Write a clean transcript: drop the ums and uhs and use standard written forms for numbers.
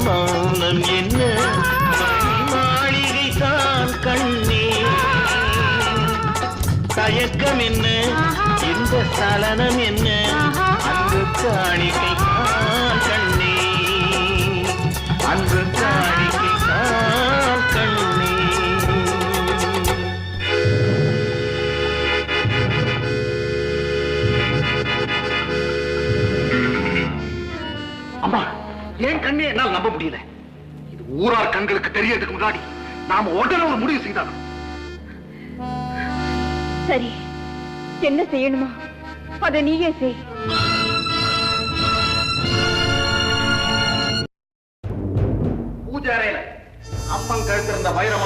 மௌனம் என்ன மாளிகை தான் கண்ணே தயக்கம் என்ன இந்த சலனம் என்ன அன்பு காணிக்கை தான் கண்ணே அன்பு காணிக்கை தான் கண்ணே. அம்மா, ஏன் கண்ணே என்னால் நம்ப முடியல. இது ஊரார் கண்களுக்கு தெரியறதுக்கு முன்னாடி நாம உடனே ஒரு முடிவு செய்தாலும். சரி, என்ன செய்யணுமா அதை நீயே செய். பூஜை அறையில அப்பன் கழுத்திருந்த வைரமா